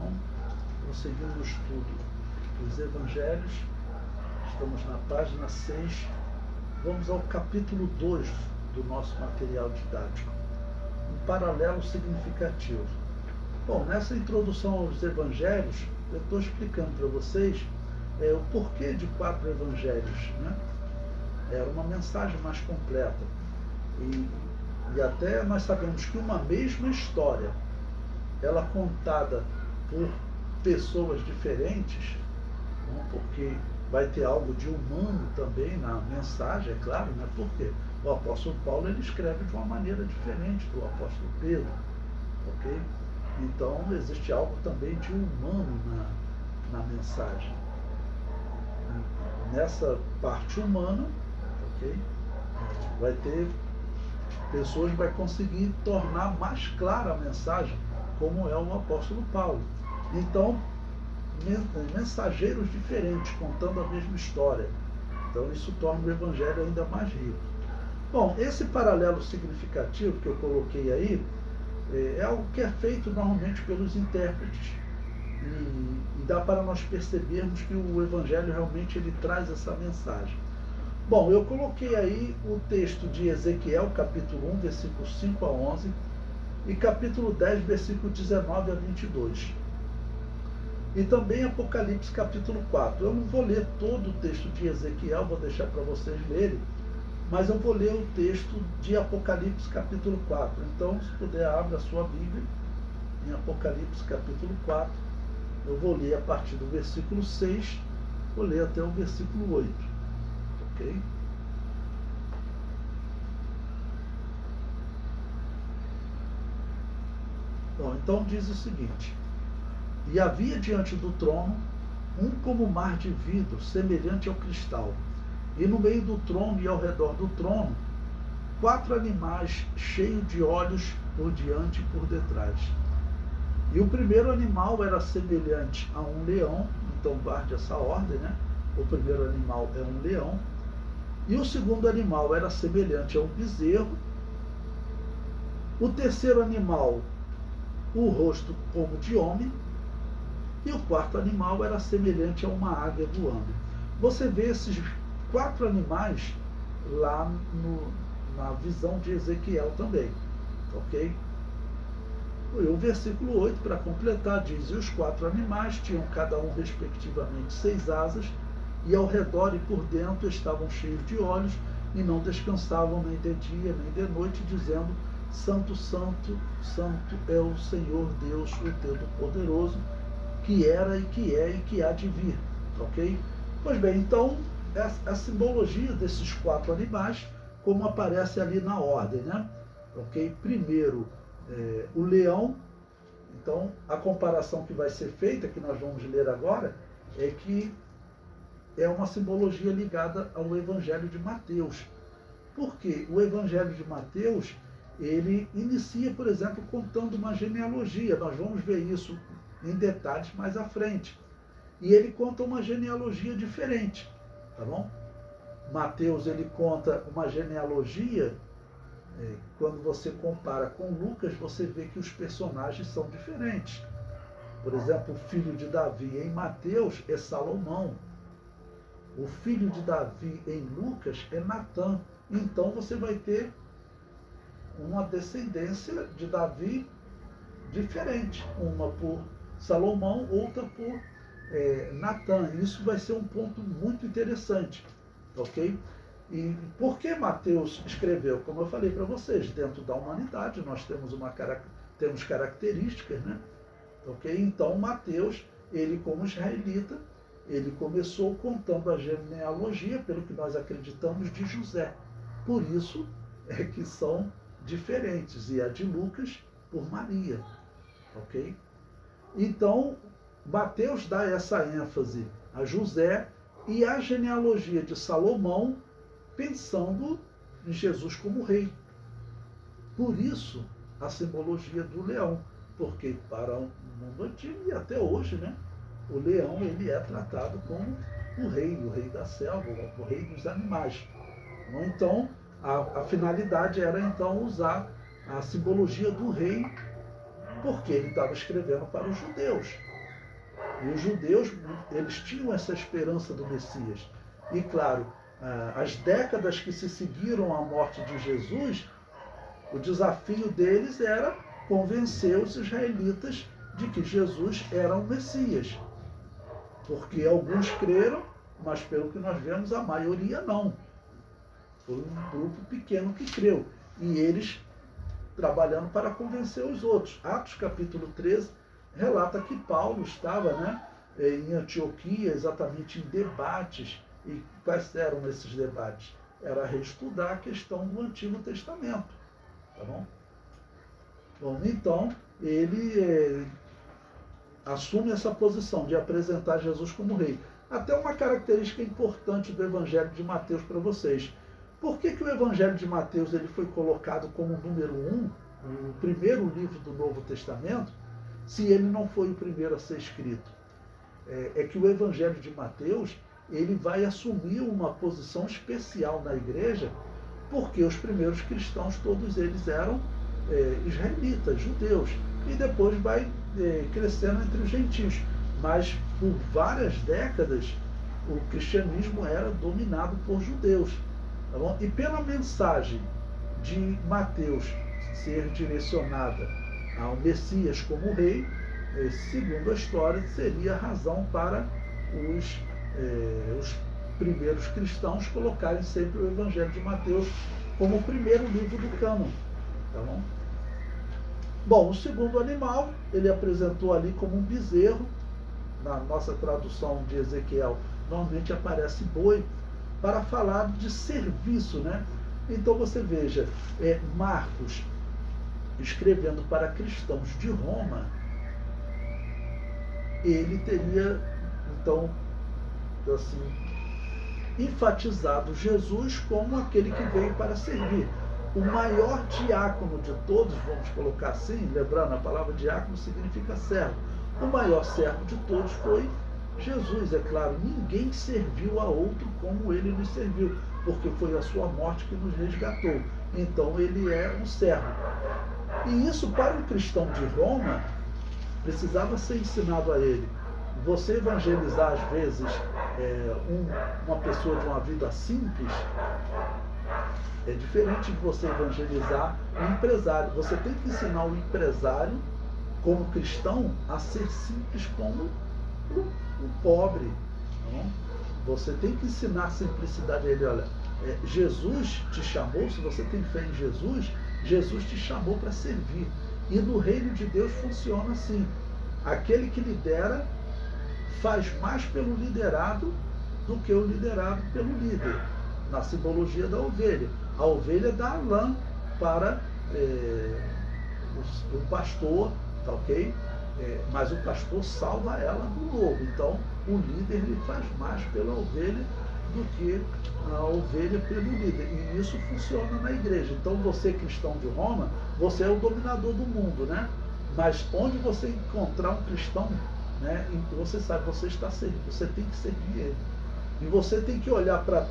Então, prosseguindo o estudo dos Evangelhos, estamos na página 6, vamos ao capítulo 2 do nosso material didático, um paralelo significativo. Bom, nessa introdução aos Evangelhos, eu estou explicando para vocês o porquê de 4 Evangelhos, né? Era uma mensagem mais completa. E até nós sabemos que uma mesma história, ela contada por pessoas diferentes, né? Porque vai ter algo de humano também na mensagem, é claro, né? Porque o apóstolo Paulo ele escreve de uma maneira diferente do apóstolo Pedro, ok? Então existe algo também de humano na mensagem. Nessa parte humana, ok? Vai ter pessoas que vai conseguir tornar mais clara a mensagem, como é o apóstolo Paulo. Então, mensageiros diferentes, contando a mesma história. Então, isso torna o evangelho ainda mais rico. Bom, esse paralelo significativo que eu coloquei aí, é algo que é feito normalmente pelos intérpretes. E dá para nós percebermos que o evangelho realmente ele traz essa mensagem. Bom, eu coloquei aí o texto de Ezequiel, capítulo 1, versículos 5 a 11, e capítulo 10, versículo 19 a 22. E também Apocalipse, capítulo 4. Eu não vou ler todo o texto de Ezequiel, vou deixar para vocês lerem, mas eu vou ler o texto de Apocalipse, capítulo 4. Então, se puder, abra a sua Bíblia em Apocalipse, capítulo 4. Eu vou ler a partir do versículo 6, vou ler até o versículo 8. Ok? Bom, então diz o seguinte: E havia diante do trono um como mar de vidro, semelhante ao cristal, e no meio do trono e ao redor do trono, 4 animais cheios de olhos por diante e por detrás. E o primeiro animal era semelhante a um leão, então guarde essa ordem, né? O primeiro animal é um leão. E o segundo animal era semelhante a um bezerro. O terceiro animal, o rosto como de homem. E o quarto animal era semelhante a uma águia voando. Você vê esses 4 animais lá na visão de Ezequiel também, ok? E o versículo 8, para completar, diz: E os 4 animais tinham cada um respectivamente 6 asas, e ao redor e por dentro estavam cheios de olhos, e não descansavam nem de dia nem de noite, dizendo: Santo, Santo, Santo é o Senhor Deus, o Todo-Poderoso, que era e que é e que há de vir. Ok? Pois bem, então, a simbologia desses 4 animais, como aparece ali na ordem, né? Ok? Primeiro, o leão. Então, a comparação que vai ser feita, que nós vamos ler agora, é que é uma simbologia ligada ao Evangelho de Mateus. Porque o Evangelho de Mateus, ele inicia, por exemplo, contando uma genealogia. Nós vamos ver isso em detalhes mais à frente. E ele conta uma genealogia diferente, tá bom? Mateus, ele conta uma genealogia, quando você compara com Lucas, você vê que os personagens são diferentes. Por exemplo, o filho de Davi em Mateus é Salomão. O filho de Davi em Lucas é Natã. Então você vai ter uma descendência de Davi diferente. Uma por Salomão, outra por Natã. Isso vai ser um ponto muito interessante. Ok? E por que Mateus escreveu? Como eu falei para vocês, dentro da humanidade nós temos características, né? Ok? Então Mateus, ele como israelita, ele começou contando a genealogia, pelo que nós acreditamos, de José. Por isso é que são diferentes. E a de Lucas por Maria. Ok? Então, Mateus dá essa ênfase a José e a genealogia de Salomão, pensando em Jesus como rei. Por isso, a simbologia do leão. Porque para o mundo antigo e até hoje, né? O leão ele é tratado como o rei da selva, o rei dos animais. Então, a finalidade era então usar a simbologia do rei, porque ele estava escrevendo para os judeus. E os judeus, eles tinham essa esperança do Messias. E claro, as décadas que se seguiram à morte de Jesus, o desafio deles era convencer os israelitas de que Jesus era o Messias. Porque alguns creram, mas pelo que nós vemos, a maioria não. Foi um grupo pequeno que creu. E eles trabalhando para convencer os outros. Atos capítulo 13 relata que Paulo estava, em Antioquia, exatamente em debates. E quais eram esses debates? Era reestudar a questão do Antigo Testamento. Tá bom? Bom, então, ele assume essa posição de apresentar Jesus como rei. Até uma característica importante do Evangelho de Mateus para vocês. Por que o Evangelho de Mateus ele foi colocado como número 1, o primeiro livro do Novo Testamento, se ele não foi o primeiro a ser escrito? É que o Evangelho de Mateus ele vai assumir uma posição especial na igreja, porque os primeiros cristãos, todos eles eram israelitas, judeus, e depois vai crescendo entre os gentios. Mas por várias décadas o cristianismo era dominado por judeus. Tá bom? E pela mensagem de Mateus ser direcionada ao Messias como rei, segundo a história, seria a razão para os primeiros cristãos colocarem sempre o Evangelho de Mateus como o primeiro livro do cânon. Tá bom? Bom, o segundo animal, ele apresentou ali como um bezerro. Na nossa tradução de Ezequiel, normalmente aparece boi, para falar de serviço, Então você veja, Marcos, escrevendo para cristãos de Roma, ele teria, então, assim, enfatizado Jesus como aquele que veio para servir. O maior diácono de todos, vamos colocar assim, lembrando, a palavra diácono significa servo. O maior servo de todos foi Jesus, é claro. Ninguém serviu a outro como ele nos serviu, porque foi a sua morte que nos resgatou. Então ele é um servo. E isso, para um cristão de Roma, precisava ser ensinado a ele. Você evangelizar, às vezes, uma pessoa de uma vida simples, é diferente de você evangelizar um empresário. Você tem que ensinar o empresário, como cristão, a ser simples como o pobre. Não? Você tem que ensinar simplicidade a ele. Olha, Jesus te chamou, se você tem fé em Jesus, Jesus te chamou para servir. E no reino de Deus funciona assim. Aquele que lidera faz mais pelo liderado do que o liderado pelo líder. Na simbologia da ovelha. A ovelha dá a lã para o pastor, tá ok? Mas o pastor salva ela do lobo. Então, o líder ele faz mais pela ovelha do que a ovelha pelo líder. E isso funciona na igreja. Então, você cristão de Roma, você é o dominador do mundo, Mas onde você encontrar um cristão, você sabe, você está servindo, você tem que servir ele. E você tem que olhar para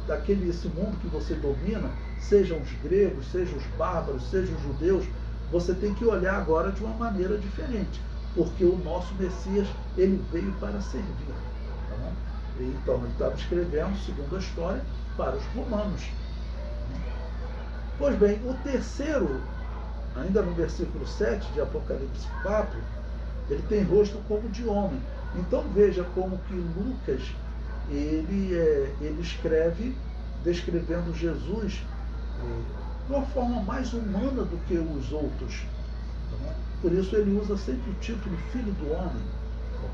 esse mundo que você domina, sejam os gregos, sejam os bárbaros, sejam os judeus, você tem que olhar agora de uma maneira diferente, porque o nosso Messias, ele veio para servir. Tá bom? Então, ele estava escrevendo, segundo a história, para os romanos. Pois bem, o terceiro, ainda no versículo 7 de Apocalipse 4, ele tem rosto como de homem. Então veja como que Lucas, ele escreve descrevendo Jesus de uma forma mais humana do que os outros. Tá? Por isso ele usa sempre o título Filho do Homem.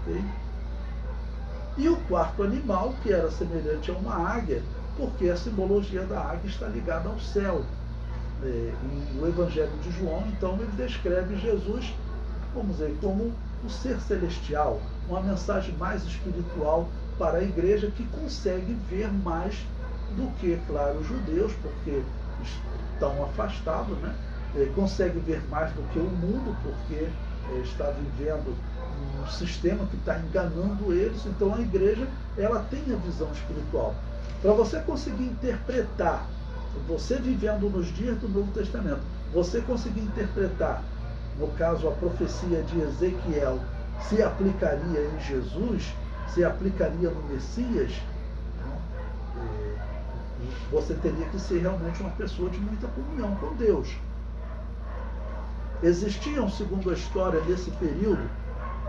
Okay? E o quarto animal, que era semelhante a uma águia, porque a simbologia da águia está ligada ao céu. E o Evangelho de João, então, ele descreve Jesus, vamos dizer, como o ser celestial, uma mensagem mais espiritual para a igreja que consegue ver mais do que, claro, os judeus, porque estão afastados, consegue ver mais do que o mundo, porque está vivendo um sistema que está enganando eles. Então a igreja, ela tem a visão espiritual. Para você conseguir interpretar, você vivendo nos dias do Novo Testamento, você conseguir interpretar, no caso, a profecia de Ezequiel se aplicaria em Jesus, se aplicaria no Messias, você teria que ser realmente uma pessoa de muita comunhão com Deus. Existiam, segundo a história, nesse período,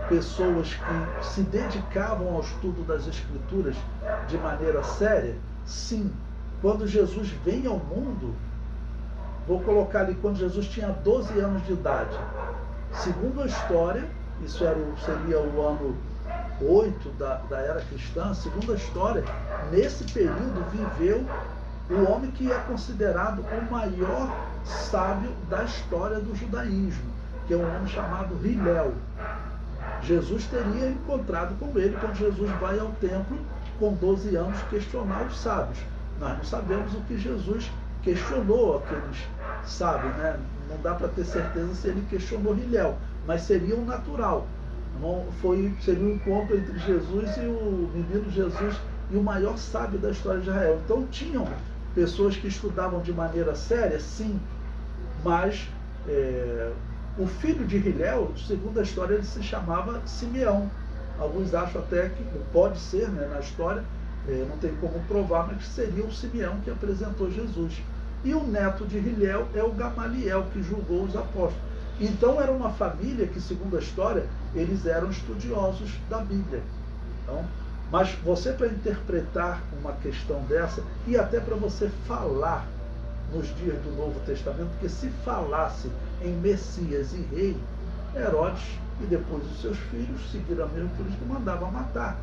pessoas que se dedicavam ao estudo das Escrituras de maneira séria? Sim. Quando Jesus vem ao mundo, vou colocar ali, quando Jesus tinha 12 anos de idade. Segundo a história, isso seria o ano 8 da era cristã, segundo a história, nesse período viveu o homem que é considerado o maior sábio da história do judaísmo, que é um homem chamado Hilel. Jesus teria encontrado com ele quando Jesus vai ao templo com 12 anos questionar os sábios. Nós não sabemos o que Jesus questionou aqueles sábios, né? Não dá para ter certeza se ele questionou Hilel, mas seria o natural. Seria um encontro entre Jesus e o menino Jesus e o maior sábio da história de Israel. Então tinham pessoas que estudavam de maneira séria, sim, mas o filho de Hilel, segundo a história, ele se chamava Simeão. Alguns acham até que pode ser, né, na história, não tem como provar, mas seria o Simeão que apresentou Jesus. E o neto de Hilel é o Gamaliel, que julgou os apóstolos. Então era uma família que, segundo a história, eles eram estudiosos da Bíblia. Então, mas você, para interpretar uma questão dessa, e até para você falar nos dias do Novo Testamento, porque se falasse em Messias e rei, Herodes e depois os seus filhos seguiram a mesma política e mandavam matar.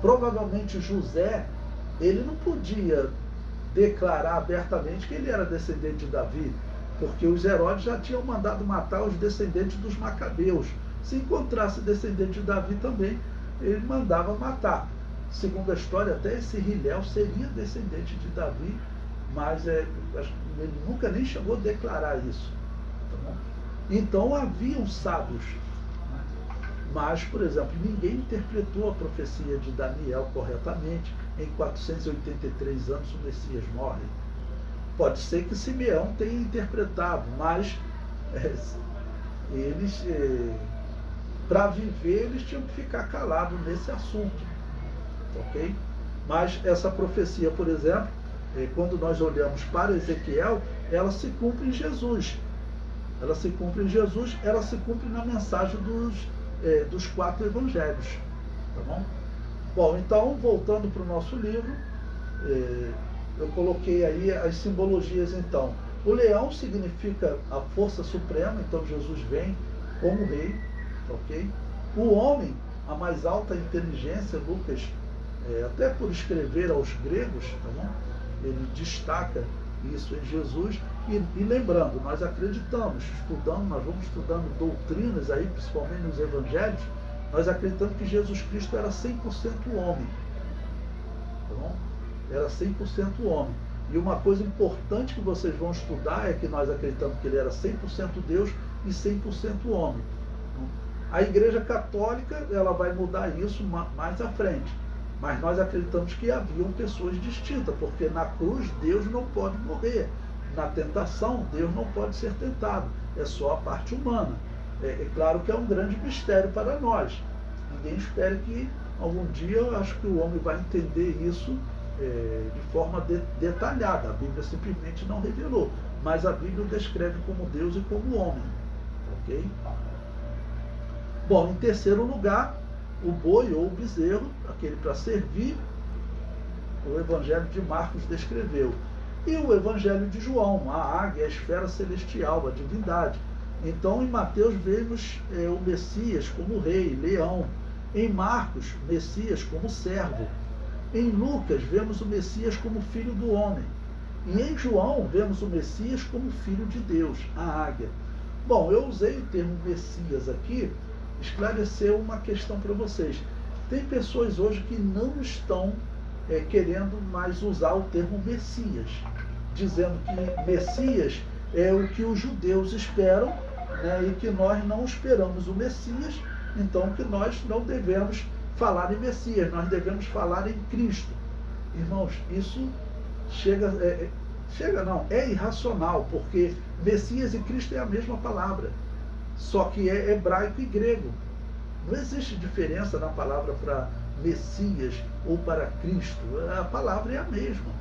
Provavelmente José, ele não podia declarar abertamente que ele era descendente de Davi, porque os Herodes já tinham mandado matar os descendentes dos Macabeus. Se encontrasse descendente de Davi também, ele mandava matar. Segundo a história, até esse Hilel seria descendente de Davi, mas ele nunca nem chegou a declarar isso. Tá bom? Então haviam sábios, mas, por exemplo, ninguém interpretou a profecia de Daniel corretamente. Em 483 anos o Messias morre. Pode ser que Simeão tenha interpretado, mas eles, para viver, eles tinham que ficar calados nesse assunto. Ok? Mas essa profecia, por exemplo, quando nós olhamos para Ezequiel, ela se cumpre em Jesus. Ela se cumpre em Jesus, ela se cumpre na mensagem dos 4 evangelhos. Tá bom? Bom, então, voltando para o nosso livro, eu coloquei aí as simbologias, então. O leão significa a força suprema, então Jesus vem como rei, ok? O homem, a mais alta inteligência, Lucas, até por escrever aos gregos, tá bom? Ele destaca isso em Jesus. E lembrando, nós acreditamos, nós vamos estudando doutrinas aí, principalmente nos evangelhos, nós acreditamos que Jesus Cristo era 100% homem. Tá bom? Era 100% homem. E uma coisa importante que vocês vão estudar é que nós acreditamos que ele era 100% Deus e 100% homem. A Igreja Católica, ela vai mudar isso mais à frente. Mas nós acreditamos que haviam pessoas distintas, porque na cruz Deus não pode morrer. Na tentação, Deus não pode ser tentado. É só a parte humana. É claro que é um grande mistério para nós. Ninguém espera que algum dia, eu acho que o homem vai entender isso de forma detalhada. A Bíblia simplesmente não revelou. Mas a Bíblia descreve como Deus e como homem. Ok? Bom, em terceiro lugar, o boi ou o bezerro, aquele para servir, o Evangelho de Marcos descreveu. E o Evangelho de João, a águia, a esfera celestial, a divindade. Então, em Mateus vemos o Messias como rei, leão. Em Marcos, Messias como servo. Em Lucas, vemos o Messias como filho do homem. E em João, vemos o Messias como filho de Deus, a águia. Bom, eu usei o termo Messias aqui, esclarecer uma questão para vocês. Tem pessoas hoje que não estão querendo mais usar o termo Messias, dizendo que Messias é o que os judeus esperam, né, e que nós não esperamos o Messias, então que nós não devemos falar em Messias, nós devemos falar em Cristo. Irmãos, isso é irracional, porque Messias e Cristo é a mesma palavra, só que é hebraico e grego. Não existe diferença na palavra para Messias ou para Cristo. A palavra é a mesma.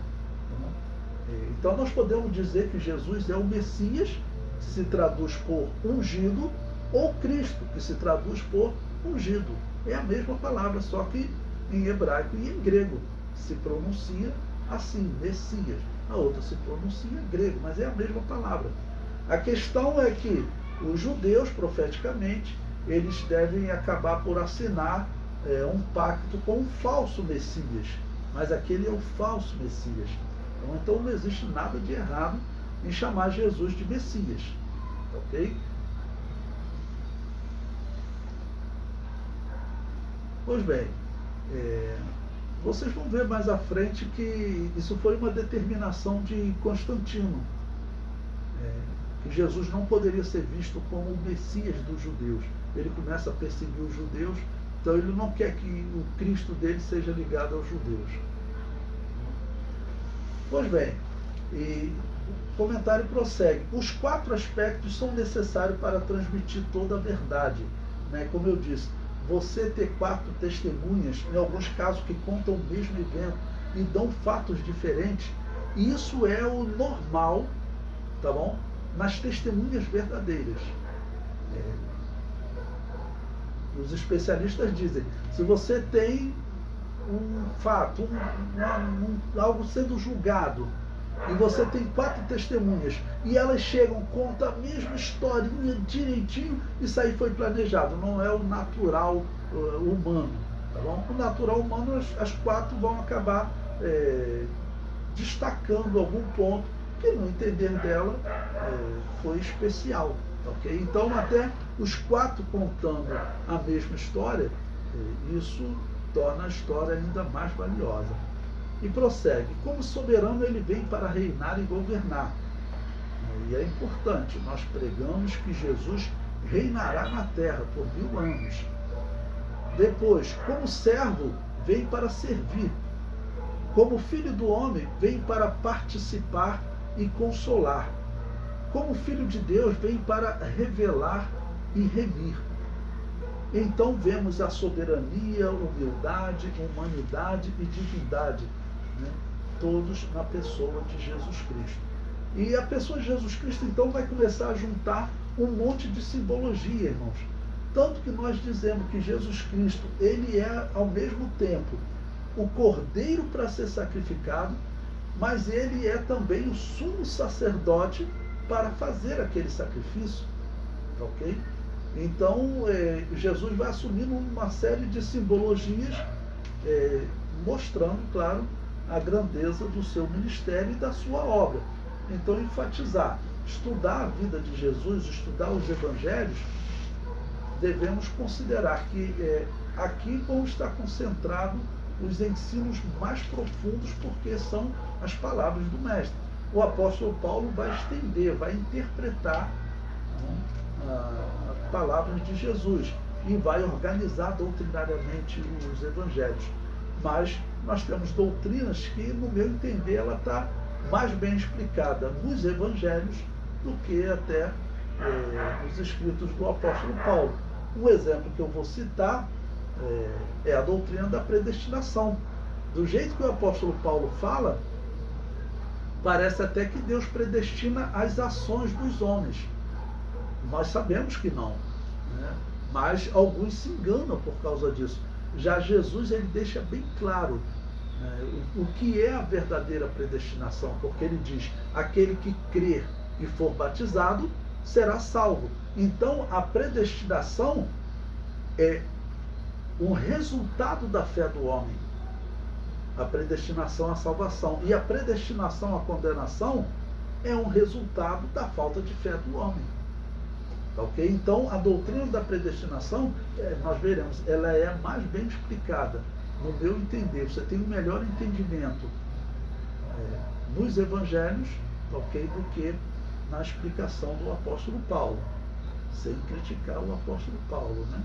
Então nós podemos dizer que Jesus é o Messias, que se traduz por ungido, ou Cristo, que se traduz por ungido. É a mesma palavra, só que em hebraico e em grego se pronuncia assim, Messias. A outra se pronuncia em grego, mas é a mesma palavra. A questão é que os judeus, profeticamente, eles devem acabar por assinar um pacto com um falso Messias, mas aquele é o falso Messias. Então não existe nada de errado em chamar Jesus de Messias, ok? Pois bem, vocês vão ver mais à frente que isso foi uma determinação de Constantino, que Jesus não poderia ser visto como o Messias dos judeus. Ele começa a perseguir os judeus, então ele não quer que o Cristo dele seja ligado aos judeus. Pois bem, e o comentário prossegue. Os 4 aspectos são necessários para transmitir toda a verdade. Como eu disse, você ter 4 testemunhas, em alguns casos que contam o mesmo evento e dão fatos diferentes, isso é o normal, tá bom? Nas testemunhas verdadeiras. Os especialistas dizem, se você tem um fato, algo sendo julgado, e você tem 4 testemunhas, e elas chegam, contam a mesma historinha direitinho, isso aí foi planejado, não é o natural humano, tá bom? O natural humano, as 4 vão acabar destacando algum ponto que no entender dela foi especial, ok? Então até os 4 contando a mesma história, isso torna a história ainda mais valiosa. E prossegue, como soberano ele vem para reinar e governar. E é importante, nós pregamos que Jesus reinará na terra por 1000 anos. Depois, como servo, vem para servir. Como filho do homem, vem para participar e consolar. Como filho de Deus, vem para revelar e remir. Então vemos a soberania, humildade, humanidade e divindade, todos na pessoa de Jesus Cristo. E a pessoa de Jesus Cristo, então, vai começar a juntar um monte de simbologia, irmãos. Tanto que nós dizemos que Jesus Cristo, ele é, ao mesmo tempo, o cordeiro para ser sacrificado, mas ele é também o sumo sacerdote para fazer aquele sacrifício, ok? Então, Jesus vai assumindo uma série de simbologias, mostrando, claro, a grandeza do seu ministério e da sua obra. Então, enfatizar, estudar a vida de Jesus, estudar os evangelhos, devemos considerar que aqui vão estar concentrados os ensinos mais profundos, porque são as palavras do Mestre. O apóstolo Paulo vai estender, vai interpretar as palavras de Jesus e vai organizar doutrinariamente os evangelhos. Mas nós temos doutrinas que, no meu entender, ela está mais bem explicada nos evangelhos do que até nos escritos do apóstolo Paulo. Um exemplo que eu vou citar é a doutrina da predestinação. Do jeito que o apóstolo Paulo fala, parece até que Deus predestina as ações dos homens. Nós sabemos que não, mas alguns se enganam por causa disso. Já Jesus, ele deixa bem claro o que é a verdadeira predestinação, porque ele diz, aquele que crer e for batizado será salvo. Então a predestinação é um resultado da fé do homem. A predestinação à salvação e a predestinação à condenação é um resultado da falta de fé do homem. Ok? Então a doutrina da predestinação, nós veremos, ela é mais bem explicada, no meu entender. Você tem um melhor entendimento nos evangelhos, ok, do que na explicação do apóstolo Paulo, sem criticar o apóstolo Paulo, né?